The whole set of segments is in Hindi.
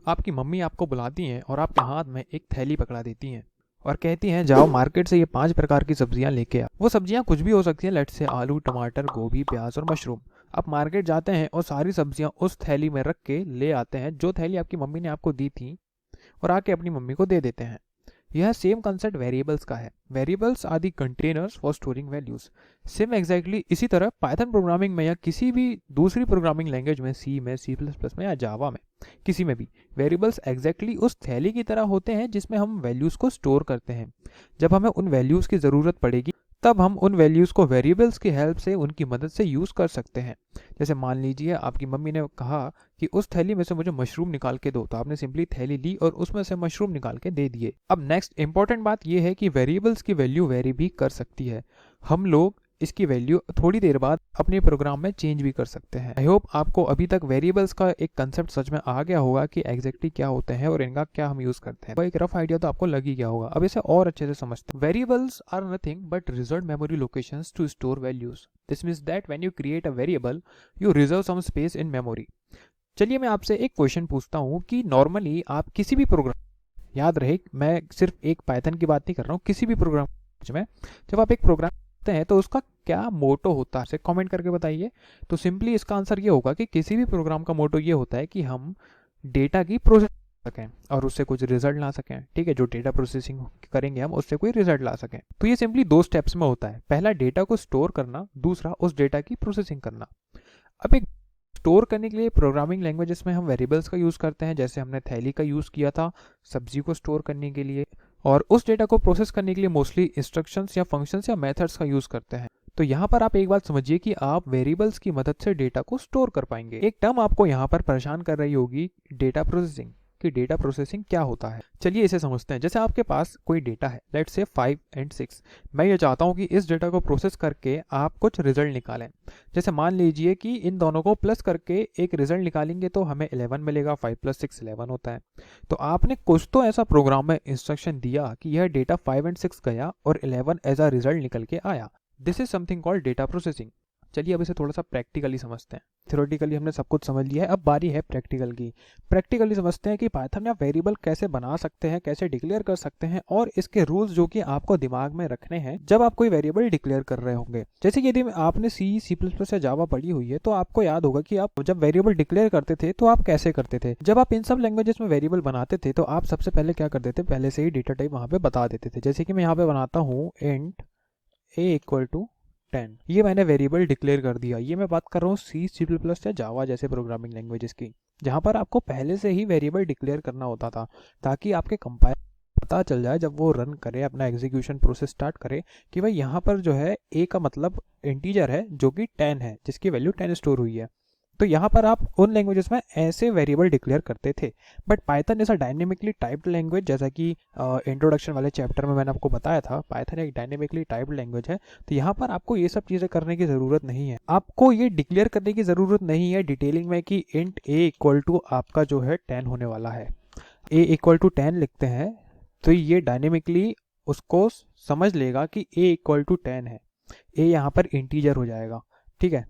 आपकी मम्मी आपको बुलाती हैं और आपके हाथ में एक थैली पकड़ा देती हैं और कहती हैं जाओ मार्केट से ये 5 प्रकार की सब्जियां लेके आ। वो सब्जियां कुछ भी हो सकती हैं, लेट्स से आलू, टमाटर, गोभी, प्याज और मशरूम। आप मार्केट जाते हैं और सारी सब्जियां उस थैली में रख के ले आते हैं जो थैली आपकी मम्मी ने आपको दी थी, और आके अपनी मम्मी को दे देते हैं। यह सेम कंसेप्ट वेरिएबल्स का है। Variables are the containers for storing values. Same exactly इसी तरह पाइथन प्रोग्रामिंग में या किसी भी दूसरी प्रोग्रामिंग लैंग्वेज में, सी में, सी प्लस प्लस में या जावा में, किसी में भी वेरिएबल्स एग्जैक्टली उस थैली की तरह होते हैं जिसमें हम वैल्यूज को स्टोर करते हैं। जब हमें उन वैल्यूज की ज़रूरत पड़ेगी तब हम उन वैल्यूज़ को वेरिएबल्स की हेल्प से, उनकी मदद से यूज़ कर सकते हैं। जैसे मान लीजिए आपकी मम्मी ने कहा कि उस थैली में से मुझे मशरूम निकाल के दो, तो आपने सिंपली थैली ली और उसमें से मशरूम निकाल के दे दिए। अब नेक्स्ट इंपॉर्टेंट बात यह है कि वेरिएबल्स की वैल्यू वेरी भी कर सकती है। हम लोग इसकी वैल्यू थोड़ी देर बाद अपने प्रोग्राम में चेंज भी कर सकते हैं। आई होप आपको अभी तक वेरिएबल्स का एक कंसेप्ट सच में आ गया होगा कि एग्जैक्टली क्या होते हैं और इनका क्या हम यूज करते हैं। एक रफ आइडिया तो आपको लग ही गया होगा। अब इसे और अच्छे से समझते हैं। Variables are nothing but reserved memory locations to store values. This means that when you create a variable you reserve some space in memory. चलिए मैं आपसे एक क्वेश्चन पूछता हूँ कि नॉर्मली आप किसी भी प्रोग्राम, याद रहे मैं सिर्फ एक पाइथन की बात नहीं कर रहा हूँ, किसी भी प्रोग्राम में जब आप एक प्रोग्राम हैं तो उसका क्या मोटो होता है, कमेंट करके बताइए। तो सिंपली इसका आंसर ये होगा कि किसी भी प्रोग्राम का मोटो ये होता है कि हम डेटा की प्रोसेस सकें और उससे कुछ रिजल्ट ला सकें। ठीक है, जो डेटा प्रोसेसिंग करेंगे हम उससे कोई रिजल्ट ला सकें। तो ये सिंपली 2 स्टेप्स में होता है। पहला डेटा को स्टोर करना, दूसरा उस डेटा की प्रोसेसिंग करना। अब एक स्टोर करने के लिए प्रोग्रामिंग लैंग्वेजेस में हम वेरिएबल्स का यूज़ करते हैं, जैसे हमने थैली का यूज़ किया था सब्जी को स्टोर करने के लिए, और उस डेटा को प्रोसेस करने के लिए मोस्टली इंस्ट्रक्शंस या फंक्शंस या मेथड्स का यूज़ करते हैं। तो यहाँ पर आप एक बात समझिए कि आप वेरिएबल्स की मदद से डेटा को स्टोर कर पाएंगे। एक टर्म आपको यहाँ पर परेशान कर रही होगी, डेटा प्रोसेसिंग, कि डेटा प्रोसेसिंग क्या होता है। चलिए इसे समझते हैं। जैसे आपके पास कोई डेटा है, लेट्स से 5 और 6। मैं ये चाहता हूँ कि इस डेटा को प्रोसेस करके आप कुछ रिजल्ट निकालें। जैसे मान लीजिए कि इन दोनों को प्लस करके एक रिजल्ट निकालेंगे तो हमें 11 मिलेगा। 5 + 6 11 होता है। तो आपने कुछ तो ऐसा प्रोग्राम में इंस्ट्रक्शन दिया कि यह डेटा 5 और 6 गया और 11 एज अ रिजल्ट निकल के आया। This is something called data processing. चलिए अब इसे थोड़ा सा प्रैक्टिकली समझते हैं। थ्योरेटिकली हमने सब कुछ समझ लिया है, अब बारी है प्रैक्टिकल की। प्रैक्टिकली समझते हैं कि पाइथन में आप वेरिएबल कैसे बना सकते हैं, कैसे डिक्लेयर कर सकते हैं, और इसके रूल्स जो कि आपको दिमाग में रखने हैं जब आप कोई वेरिएबल डिक्लेयर कर रहे होंगे। जैसे कि यदि आपने C++ या जावा पढ़ी हुई है तो आपको याद होगा कि आप जब वेरिएबल डिक्लेयर करते थे तो आप कैसे करते थे। जब आप इन सब लैंग्वेजेस में वेरिएबल बनाते थे तो आप सबसे पहले क्या करते थे, पहले से ही डेटा टाइप वहां पे बता देते थे। जैसे कि मैं यहाँ पे बनाता हूँ int a = 10। ये मैंने वेरिएबल डिक्लेयर कर दिया। ये मैं बात कर रहा हूँ C++ या जावा जैसे प्रोग्रामिंग लैंग्वेजेस की, जहाँ पर आपको पहले से ही वेरिएबल डिक्लेयर करना होता था ताकि आपके कंपाइलर पता चल जाए जब वो रन करे, अपना एग्जीक्यूशन प्रोसेस स्टार्ट करे, कि भाई यहाँ पर जो है a का मतलब इंटीजर है जो कि 10 है, जिसकी वैल्यू 10 स्टोर हुई है। तो यहाँ पर आप उन लैंग्वेजेस में ऐसे वेरिएबल डिक्लेयर करते थे। But Python is a dynamically typed language, जैसा कि इंट्रोडक्शन वाले चैप्टर में मैंने आपको बताया था, पाइथन एक डायनेमिकली टाइप्ड लैंग्वेज है। तो यहाँ पर आपको ये सब चीज़ें करने की ज़रूरत नहीं है। आपको ये डिक्लेयर करने की ज़रूरत नहीं है डिटेलिंग में कि इंट a = आपका जो है 10 होने वाला है। a = 10 लिखते हैं तो ये डायनेमिकली उसको समझ लेगा कि a = 10 है। a यहाँ पर इंटीजर हो जाएगा। ठीक है,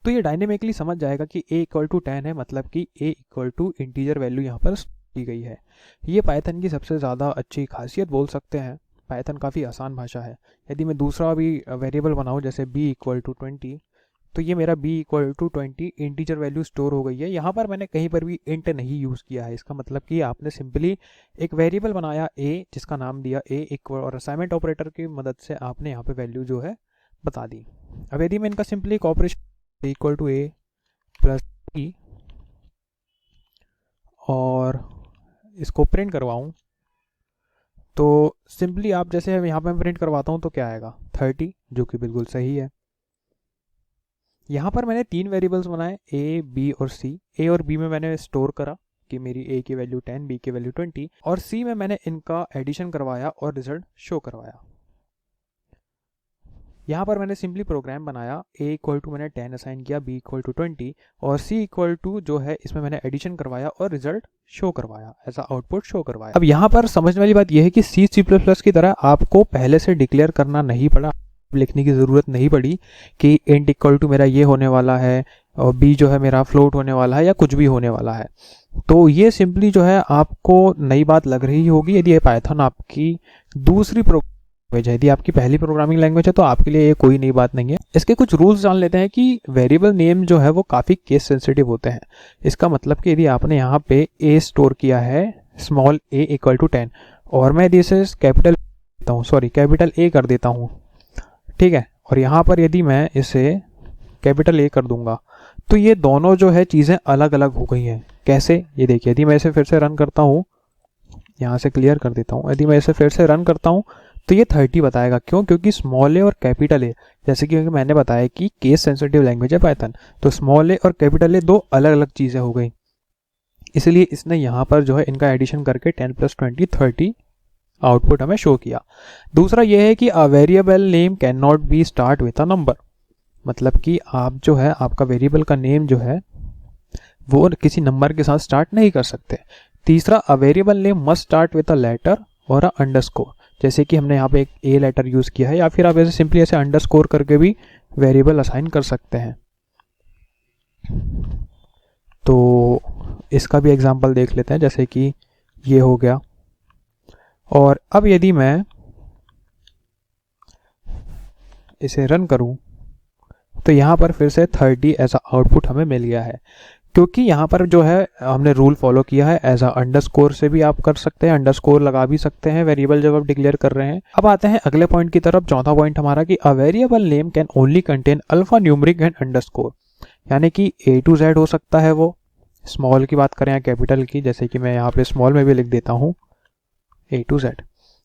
तो ये डायनेमिकली समझ जाएगा कि a = 10 है, मतलब कि a = इंटीजर वैल्यू यहाँ पर दी गई है। ये पाइथन की सबसे ज़्यादा अच्छी खासियत बोल सकते हैं। पाइथन काफ़ी आसान भाषा है। यदि मैं दूसरा भी वेरिएबल बनाऊँ जैसे b = 20, तो ये मेरा b = 20 इंटीजर वैल्यू स्टोर हो गई है। यहाँ पर मैंने कहीं पर भी इंट नहीं यूज़ किया है। इसका मतलब कि आपने सिंपली एक वेरिएबल बनाया a, जिसका नाम दिया a और असाइनमेंट ऑपरेटर की मदद से आपने यहाँ पे वैल्यू जो है बता दी। अब यदि मैं इनका सिंपली ऑपरेशन a + b और इसको प्रिंट करवाऊँ तो सिंपली आप जैसे यहाँ पे मैं प्रिंट करवाता हूँ तो क्या आएगा 30, जो कि बिल्कुल सही है। यहाँ पर मैंने 3 वेरिएबल्स बनाए a, b और c। a और b में मैंने स्टोर करा कि मेरी a की वैल्यू 10, b की वैल्यू 20, और c में मैंने इनका एडिशन करवाया और रिजल्ट शो करवाया। यहाँ पर मैंने सिंपली प्रोग्राम बनाया, a = मैंने 10 असाइन किया, b = 20 और c = जो है इसमें मैंने एडिशन करवाया और रिजल्ट शो करवाया, ऐसा आउटपुट शो करवाया। अब यहाँ पर समझने वाली बात यह है कि C++ की तरह आपको पहले से डिक्लेयर करना नहीं पड़ा, लिखने की ज़रूरत नहीं पड़ी कि इंट = मेरा ये होने वाला है और बी जो है मेरा फ्लोट होने वाला है या कुछ भी होने वाला है। तो ये सिंपली जो है आपको नई बात लग रही होगी यदि ये पाइथन आपकी दूसरी लैंग्वेज है। यदि आपकी पहली प्रोग्रामिंग लैंग्वेज है तो आपके लिए ये कोई नई बात नहीं है। इसके कुछ रूल्स जान लेते हैं कि वेरिएबल नेम जो है वो काफ़ी केस सेंसिटिव होते हैं। इसका मतलब कि यदि आपने यहाँ पे a स्टोर किया है स्मॉल a इक्वल टू 10 और मैं यदि इसे कैपिटल A कर देता हूँ, ठीक है, और यहाँ पर यदि मैं इसे कैपिटल A कर दूंगा तो ये दोनों जो है चीज़ें अलग अलग हो गई हैं। कैसे, ये देखिए, यदि मैं इसे फिर से रन करता हूँ, यहाँ से क्लियर कर देता हूँ, यदि मैं इसे फिर से रन करता हूँ तो ये 30 बताएगा। क्यों? क्योंकि स्मॉल ए और कैपिटल ए, जैसे कि मैंने बताया कि केस सेंसिटिव लैंग्वेज है पाइथन, तो स्मॉल ए और कैपिटल ए दो अलग अलग चीज़ें हो गई, इसलिए इसने यहाँ पर जो है इनका एडिशन करके 10 + 20 30 आउटपुट हमें शो किया। दूसरा ये है कि अ variable name can not be start with a number, मतलब कि आप जो है आपका वेरिएबल का नेम जो है वो किसी नंबर के साथ स्टार्ट नहीं कर सकते। तीसरा, a variable name must start with a letter और अ अंडरस्कोर, जैसे कि हमने यहाँ पे एक ए लेटर यूज़ किया है, या फिर आप ऐसे सिंपली ऐसे अंडरस्कोर करके भी वेरिएबल असाइन कर सकते हैं। तो इसका भी एग्जांपल देख लेते हैं, जैसे कि ये हो गया। और अब यदि मैं इसे रन करूं तो यहाँ पर फिर से 30 ऐसा आउटपुट हमें मिल गया है, क्योंकि यहाँ पर जो है हमने रूल फॉलो किया है। एज अ अंडरस्कोर से भी आप कर सकते हैं, अंडरस्कोर लगा भी सकते हैं वेरिएबल जब आप डिक्लेयर कर रहे हैं। अब आते हैं अगले पॉइंट की तरफ, चौथा पॉइंट हमारा कि अ variable name can only contain alpha numeric and underscore, यानी कि A to Z हो सकता है वो, स्मॉल की बात करें या कैपिटल की, जैसे कि मैं यहाँ पे स्मॉल में भी लिख देता हूँ A to Z,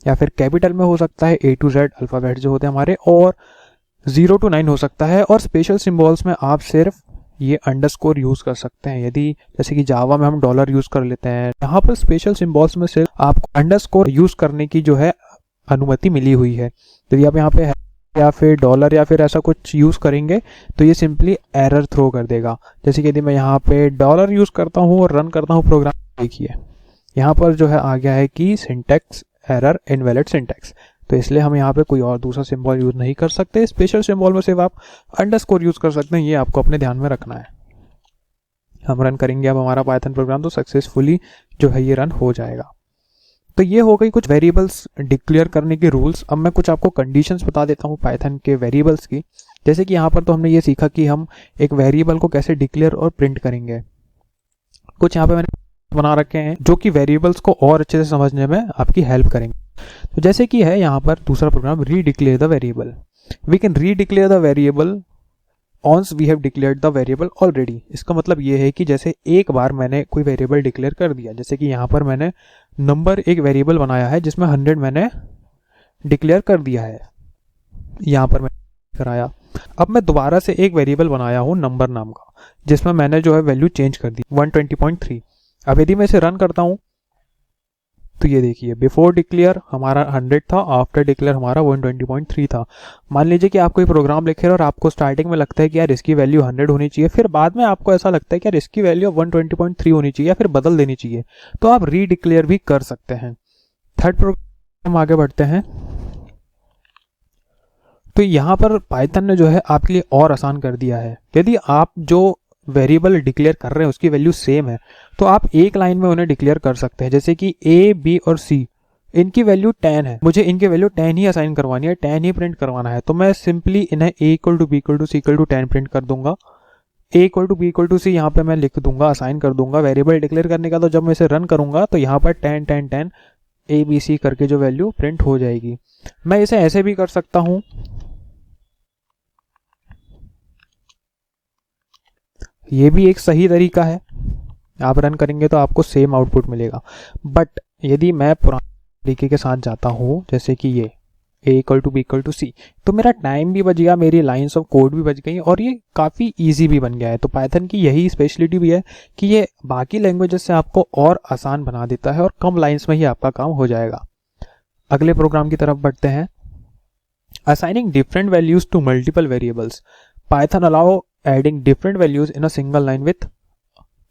या फिर कैपिटल में हो सकता है A to Z अल्फ़ाबेट जो होते हैं हमारे, और 0 to 9 हो सकता है। और स्पेशल सिंबल्स में आप सिर्फ ये अंडरस्कोर यूज़ कर सकते हैं। यदि जैसे कि जावा में हम डॉलर यूज़ कर लेते हैं, यहाँ पर स्पेशल सिंबल्स में सिर्फ आपको अंडरस्कोर यूज़ करने की जो है अनुमति मिली हुई है। यदि आप यहाँ पे या फिर डॉलर या फिर ऐसा कुछ यूज़ करेंगे तो ये सिंपली एरर थ्रो कर देगा। जैसे कि यदि मैं यहाँ पे डॉलर यूज़ करता हूँ और रन करता हूँ प्रोग्राम, देखिए यहाँ पर जो है आ गया है कि सिंटैक्स एरर इनवैलिड सिंटैक्स, तो इसलिए हम यहाँ पे कोई और दूसरा सिंबल यूज़ नहीं कर सकते। स्पेशल सिंबल में सिर्फ आप अंडरस्कोर यूज़ कर सकते हैं, ये आपको अपने ध्यान में रखना है। हम रन करेंगे अब हमारा पाइथन प्रोग्राम, तो सक्सेसफुली जो है ये रन हो जाएगा। तो ये हो गई कुछ वेरिएबल्स डिक्लेयर करने के रूल्स। अब मैं कुछ आपको कंडीशंस बता देता हूँ पाइथन के वेरिएबल्स की। जैसे कि यहाँ पर तो हमने ये सीखा कि हम एक वेरिएबल को कैसे डिक्लेयर और प्रिंट करेंगे। कुछ यहाँ पे मैंने बना रखे हैं जो कि वेरिएबल्स को और अच्छे से समझने में आपकी हेल्प करेंगे। तो जैसे कि है यहाँ पर दूसरा program, redeclare the variable. We can redeclare the variable once we have declared the variable already. इसका मतलब ये है कि जैसे एक बार मैंने कोई वेरिएबल डिक्लेयर कर दिया, जैसे कि यहाँ पर मैंने नंबर एक वेरिएबल बनाया है जिसमें 100 मैंने डिक्लेयर कर दिया है, यहाँ पर मैंने कराया। अब मैं दोबारा से एक वेरिएबल बनाया हूँ नंबर नाम का, जिसमें मैंने जो है वैल्यू चेंज कर दी 120.3। अब यदि मैं इसे रन करता हूँ तो ये देखिए, बिफोर डिक्लेयर हमारा 100 था, आफ्टर डिक्लेयर हमारा 120.3 था। मान लीजिए कि आप कोई प्रोग्राम लिखे और आपको स्टार्टिंग में लगता है कि यार इसकी वैल्यू 100 होनी चाहिए, फिर बाद में आपको ऐसा लगता है कि यार इसकी वैल्यू 120.3 होनी चाहिए या फिर बदल देनी चाहिए, तो आप रीडिक्लेयर भी कर सकते हैं। थर्ड प्रोग्राम आगे बढ़ते हैं। तो यहाँ पर पाइथन ने जो है आपके लिए और आसान कर दिया है। यदि आप जो वेरिएबल डिक्लेयर कर रहे हैं उसकी वैल्यू सेम है तो आप एक लाइन में उन्हें डिक्लेयर कर सकते हैं। जैसे कि A, B और C, इनकी वैल्यू 10 है, मुझे इनकी वैल्यू 10 ही असाइन करवानी है, 10 ही प्रिंट करवाना है, तो मैं सिंपली इन्हें A = B = C = 10 प्रिंट कर दूंगा। A = B = C यहाँ पे मैं लिख दूंगा, असाइन कर दूंगा वेरिएबल डिक्लेयर करने का। तो जब मैं इसे रन करूंगा तो यहाँ पर 10 10 10 A B C करके जो वैल्यू प्रिंट हो जाएगी। मैं इसे ऐसे भी कर सकता हूँ, ये भी एक सही तरीका है। आप रन करेंगे तो आपको सेम आउटपुट मिलेगा। बट यदि मैं पुराने तरीके के साथ जाता हूँ, जैसे कि ये A = B = C, तो मेरा टाइम भी बच गया, मेरी लाइंस ऑफ कोड भी बच गई और ये काफ़ी इजी भी बन गया है। तो पाइथन की यही स्पेशलिटी भी है कि ये बाकी लैंग्वेजेस से आपको और आसान बना देता है और कम लाइंस में ही आपका काम हो जाएगा। अगले प्रोग्राम की तरफ बढ़ते हैं। Assigning different values to multiple variables. Python allow adding different values in a single line with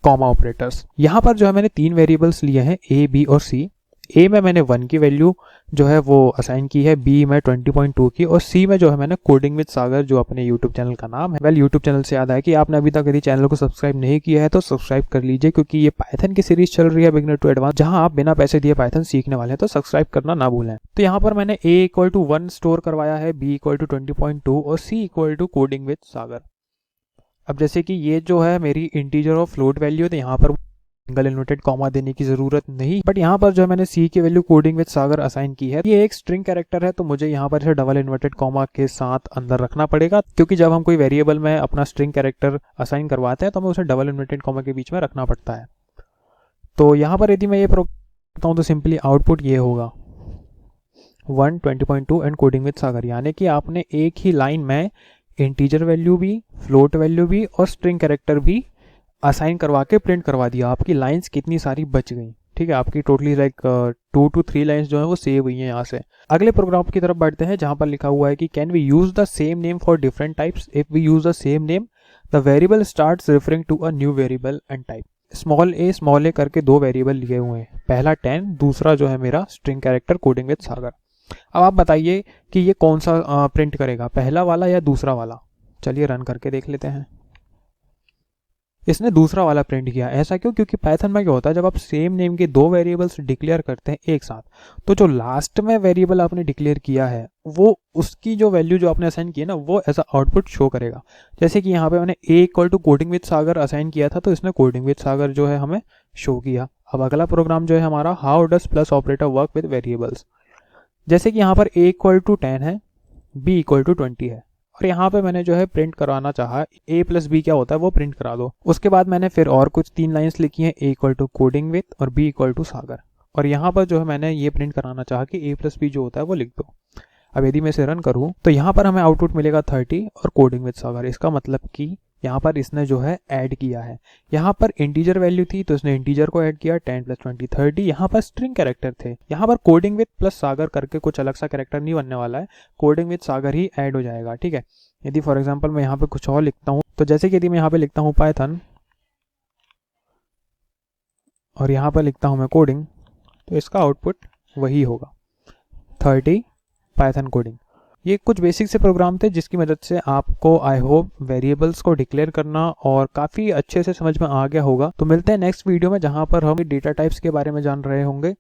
comma operators. यहाँ पर जो है मैंने 3 वेरिएबल्स लिए हैं A, B और C। ए में मैंने 1 की वैल्यू जो है वो असाइन की है, बी में 20.2 की, और सी में जो है मैंने कोडिंग विद सागर जो अपने यूट्यूब चैनल का नाम है। यूट्यूब चैनल से याद है कि आपने अभी तक यदि चैनल को सब्सक्राइब नहीं किया है तो सब्सक्राइब कर लीजिए, क्योंकि ये पाइथन की सीरीज चल रही है बिगिनर टू एडवांस, जहां आप बिना पैसे दिए पाइथन सीखने वाले हैं, तो सब्सक्राइब करना ना भूलें। तो यहाँ पर मैंने ए इक्वल टू 1 स्टोर करवाया है, बी इक्वल टू 20.2 और सी इक्वल टू कोडिंग विद सागर। अब जैसे कि ये जो है मेरी इंटीजर और फ्लोट वैल्यू है, तो यहाँ पर सिंगल इन्वर्टेड कॉमा देने की जरूरत नहीं, बट यहाँ पर जो है मैंने सी की value coding with Sagar assign की है। ये एक स्ट्रिंग कैरेक्टर है, तो मुझे यहाँ पर इसे डबल इन्वर्टेड कॉमा के साथ अंदर रखना पड़ेगा, क्योंकि जब हम कोई वेरिएबल में अपना स्ट्रिंग कैरेक्टर असाइन करवाते हैं तो हमें उसे डबल इन्वर्टेड कॉमा के बीच में रखना पड़ता है। तो यहाँ पर यदि मैं ये करता हूँ तो सिंपली आउटपुट ये होगा 1 20.2 एंड कोडिंग विद सागर, यानी कि आपने एक ही लाइन में इंटीजर वैल्यू भी, फ्लोट वैल्यू भी और स्ट्रिंग कैरेक्टर भी असाइन करवा के प्रिंट करवा दिया। आपकी लाइंस कितनी सारी बच गई, ठीक है, आपकी टोटली लाइक 2 to 3 लाइंस जो है वो सेव हुई हैं यहाँ से। अगले प्रोग्राम की तरफ बढ़ते हैं, जहाँ पर लिखा हुआ है कि can we use the same name for different types, if we use the same name the variable starts referring to a new variable and type. Small A करके दो वेरिएबल लिए हुए हैं, पहला 10, दूसरा जो है मेरा स्ट्रिंग कैरेक्टर कोडिंग विद सागर। अब आप बताइए कि ये कौन सा प्रिंट करेगा, पहला वाला या दूसरा वाला। चलिए रन करके देख लेते हैं। इसने दूसरा वाला प्रिंट किया। ऐसा क्यों? क्योंकि पाइथन में क्या होता है, जब आप सेम नेम के दो वेरिएबल्स डिक्लेयर करते हैं एक साथ, तो जो लास्ट में वेरिएबल आपने डिक्लेयर किया है वो उसकी जो वैल्यू जो आपने असाइन की है ना, वो ऐसा आउटपुट शो करेगा। जैसे कि यहाँ पे मैंने A equal to coding with Sagar assign किया था, तो इसने कोडिंग विद सागर जो है हमें शो किया। अब अगला प्रोग्राम जो है हमारा, how does plus operator work with variables. जैसे कि यहाँ पर ए इक्वल टू 10 है, बी इक्वल टू 20 है, और यहाँ पे मैंने जो है प्रिंट कराना चाहा a प्लस बी क्या होता है वो प्रिंट करा दो। उसके बाद मैंने फिर और कुछ 3 लाइंस लिखी हैं, a equal to coding with और b इक्वल टू सागर, और यहाँ पर जो है मैंने ये प्रिंट कराना चाहा कि a प्लस बी जो होता है वो लिख दो। अब यदि मैं इसे रन करूँ तो यहाँ पर हमें आउटपुट मिलेगा 30 और कोडिंग विद सागर। इसका मतलब कि यहाँ पर इसने जो है ऐड किया है। यहाँ पर इंटीजर वैल्यू थी तो इसने इंटीजर को ऐड किया, 10 + 20 30। यहाँ पर स्ट्रिंग कैरेक्टर थे, यहाँ पर कोडिंग विद प्लस सागर करके कुछ अलग सा कैरेक्टर नहीं बनने वाला है, coding with Sagar he add हो जाएगा, ठीक है। यदि फॉर एग्जांपल मैं यहाँ पे कुछ और लिखता हूँ, तो जैसे कि यदि मैं यहाँ पे लिखता हूँ पाइथन और यहाँ पर लिखता हूँ मैं कोडिंग, तो इसका आउटपुट वही होगा 30 पाइथन कोडिंग। ये कुछ बेसिक से प्रोग्राम थे जिसकी मदद से आपको आई होप वेरिएबल्स को डिक्लेयर करना और काफ़ी अच्छे से समझ में आ गया होगा। तो मिलते हैं नेक्स्ट वीडियो में, जहाँ पर हम डेटा टाइप्स के बारे में जान रहे होंगे।